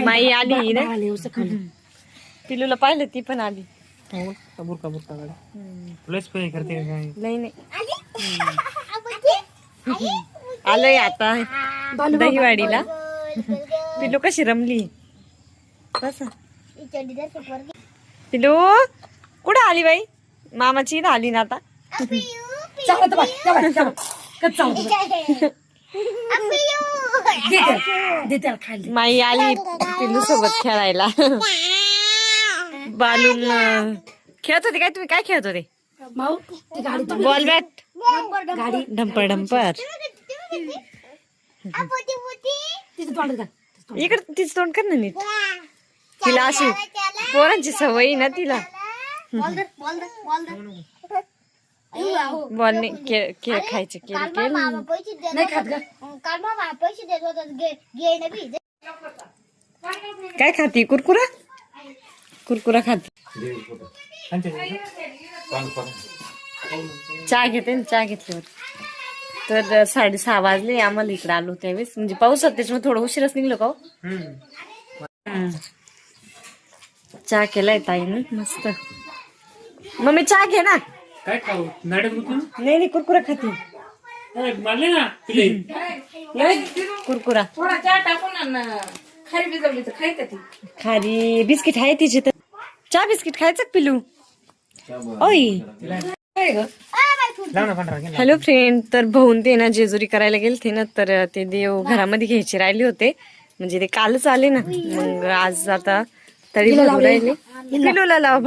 माई आली ना पिलूला पाहिलं ती पण आली बुरका लयच पे करते नाही आलोय आता दहीवाडीला पिलू कशी रमली पिलू कुठं आली बाई मामाची ना आली ना आता माई आली पिलू सोबत खेळायला बालून खेळत होते काय तुम्ही काय खेळत होते बॉल बॅट गाडी ढंपर इकडे तिचं तोंड कर ना नीट तिला अशी पोरांची सवय ना तिला बॉल खेळ खायचे काय खाती कुरकुरा खाती चहा घेते ना चहा घेतल्यावर तर 6:30 वाजले आम्हाला इकडे आलो त्यावेळेस म्हणजे पाऊस होता त्याच्यामुळे थोडं उशीरच निघलो का चहा केलाय ताईने मस्त मम्मी चहा घे ना काय खाऊ नाही कुरकुरा खाते कुरकुरा खारी बिस्किट आहे तिचे तर चहा बिस्किट खायचं पिलू ओय हॅलो फ्रेंड तर भाऊन ते ना जेजुरी करायला गेलते ना तर ते देव घरामध्ये घ्यायचे राहिले होते म्हणजे ते कालच आले ना मग आज आता तरी राहिले पिलूला लावा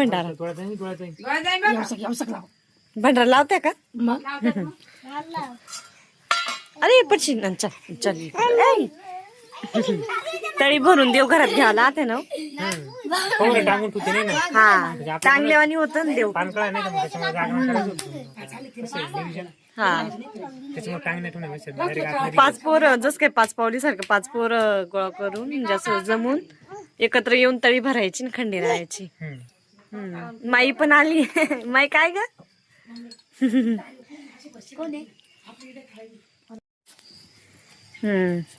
भंडारा लावत्या का अरे पडशी चल तळी भरून देव घरात घ्यायला आता ना हा चांगल्यावानी होत ना देव हा 5 पोर जस काय 5 पावली सारखं 5 पोर गोळा करून जसं जमून एकत्र येऊन तळी भरायची आणि खंडी राहायची माई पण आली माई काय ग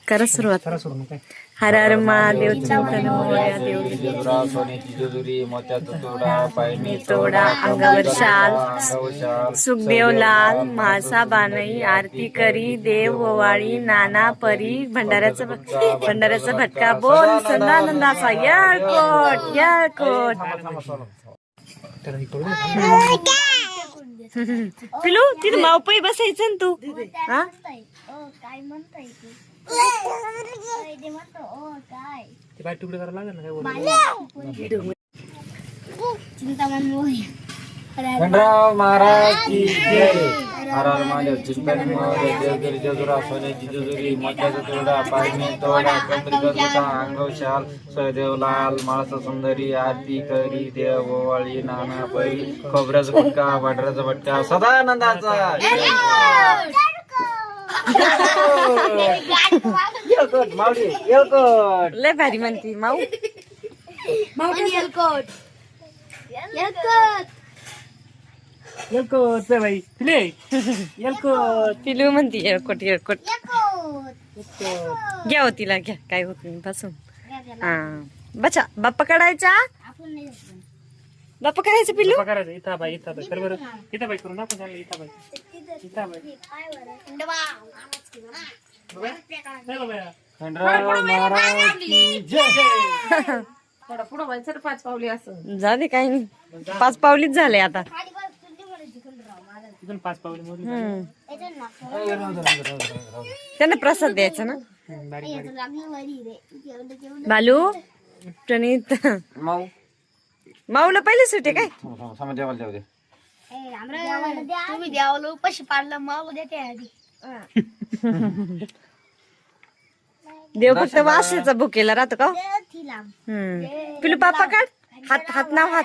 करा सुरुवात हर हर महादेव तोडा अंगावर शाल सुखदेव लाल म्हाळसा बानई आरती करी देव ओवाळी नाना परी भंडाऱ्याचा भटका बोल संदानंदाचा येळकोट पिलू तिथं मावपई बसायचं ना तू हा खंडराव महाराज की जय हर हर महादेव चिंतन देवगिरी जेजुरा सोन्याची जेजुरी मध्याचा तोडा पायने तोडा कमरी गजबटा अंगव शाल सहदेव लाल माळसा सुंदरी आरती करी देव ओवाळी नाना परी खोबऱ्याचा गुटका भांडऱ्याचा भटका सदानंदाचा लय भारी म्हणती माऊ पिलू म्हणती येळकोट घ्या हो तिला घ्या काय होत नाही बसून हा बचा बाप्पा काढायचा बाप्पा करायचं पिलू करायचं इथं बाई कर बरं इथं बाई करून दाखवून झालं इथं बाई खंडराव महाराज की जय पुढं व्हायचं 5 पावली असं झाले काही नाही 5 पावलीच झाले आता 5 पावली त्यांना प्रसाद द्यायचा ना बालू प्रणित माऊला पहिले सुटे काय तुम्ही द्यावलो पैसे पाडलं माऊ देते आधी देव फक्त वासाचा भुकेला राहतो का पिलू पापा काढ हात नाव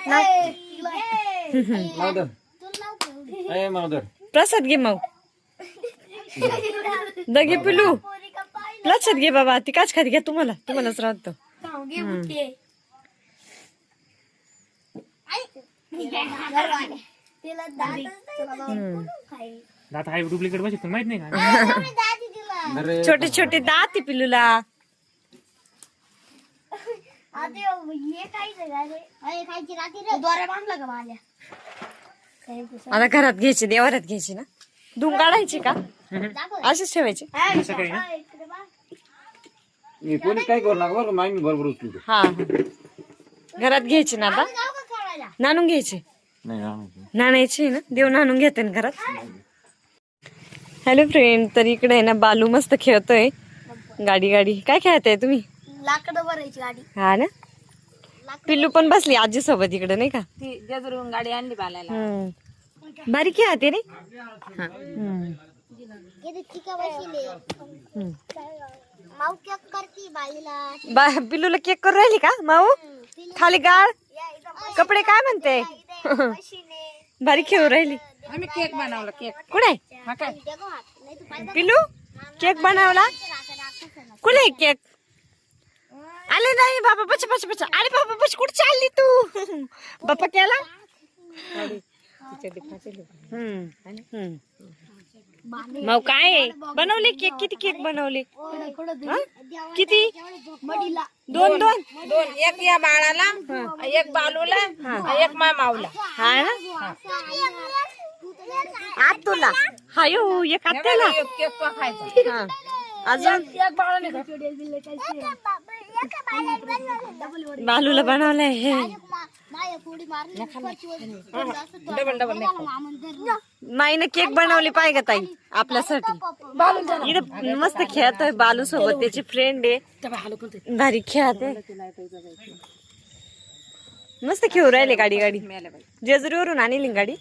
प्रसाद घे माऊ दगे पिलू लक्षात घे बाबा ती काच खाती घ्या तुम्हालाच राहतो दात हाय डुप्लिकेट बसत माहित नाही का अरे छोटे छोटे दात आहे पिल्लूला. दोऱ्या बांधला का माझ्या आता घरात घ्यायचे, देवाऱ्यात घ्यायचे ना, धुवून काढायचे का असेच ठेवायचे? सकाळी ना मी कोणी काय करू नका बरं का, मामी बरोबर उचलतो. हा घरात घ्यायचे ना आता, नाणून घ्यायचे, नाही नाणायचे ना, देव नाणून घेते ना घरात. हॅलो फ्रेंड, तर इकडे आहे ना बालू मस्त खेळतोय गाडी गाडी. काय खेळताय तुम्ही? लाकडं भरायची गाडी. हा ना, पिल्लू पण बसली आजी सोबत इकडे नाही का. ती जेजुरीहून गाडी आणली बालायला. बारीक खेळते रे. माऊ केक करती बालीला. पिल्लूला केक करून राहिली का माऊ? खाली गाळ, कपडे काय म्हणते? भारी खेळू राहिली. आम्ही केक बनवला. केक कुठे हा काय पिल्लू? केक बनवला कुठे? केक आले नाही बाबा. बच बच बच. अरे बाबा बच, कुठे चालली तू? बाप्पा केला. मग काय बनवले केक? किती केक बनवले? हा? किती? दोन दोन. एक या बाळाला, एक बालूला, एक मामावला. हा ना, आत तुला हायो एक आत्याला. एक केक तो खायचा. हा. अजून एक बाळाने बालूला बनवलंय हे. डबल डबल माईनं केक बनवली पाहिजे ताई आपल्यासाठी. इथं मस्त खेळतोय बालू सोबत, त्याची फ्रेंड आहे, भारी खेळते, मस्त खेळू राहिले गाडी गाडी. जेजुरीवरून आणली गाडी.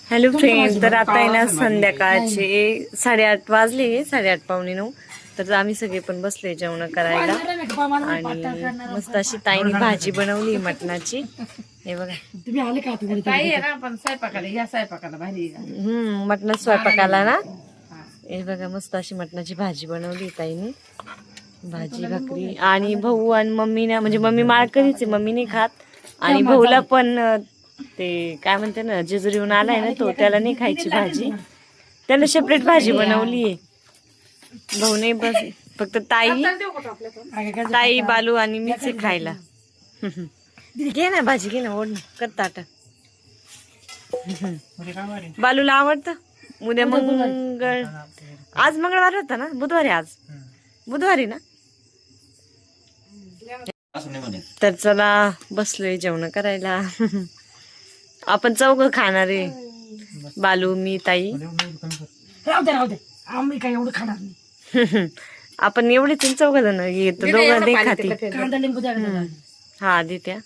हॅलो फ्रेंड, तर आता आहे ना संध्याकाळचे 8:30 वाजले, 8:30 पावणे 9. तर आम्ही सगळे पण बसले जेवण करायला आणि मस्त अशी ताईने भाजी बनवली मटणाची. हे बघा, ताई आहे ना, पण स्वयंपाकाला या स्वयंपाकाला भारी. मटणा स्वयंपाकाला ना. हे बघा, मस्त अशी मटणाची भाजी बनवली ताईने, भाजी भाकरी. आणि भाऊ आणि मम्मी ना, म्हणजे मम्मी माळकरीच आहे, मम्मी नाही खात. आणि भाऊला पण ते काय म्हणते ना, जेजुरीहून आलाय ना तो, त्याला नाही खायची भाजी, त्याला सेपरेट भाजी बनवली आहे. भाऊ नाही, बस फक्त ताई बालू आणि मीच आहे खायला. घे ना भाजी, घे ना, ओढ ना, कर ताटा. बालूला आवडतं. उद्या आज मंगळवार होता ना, बुधवारी, आज बुधवारी ना. तर चला बसलोय जेवण करायला. आपण 4 खाणार आहे, बालू, मी, ताई. आम्ही काय एवढं खाणार नाही. आपण एवढे 4 जण येतो, 2 नाही खाती. कांदा लिंबू द्या. हा देत्या.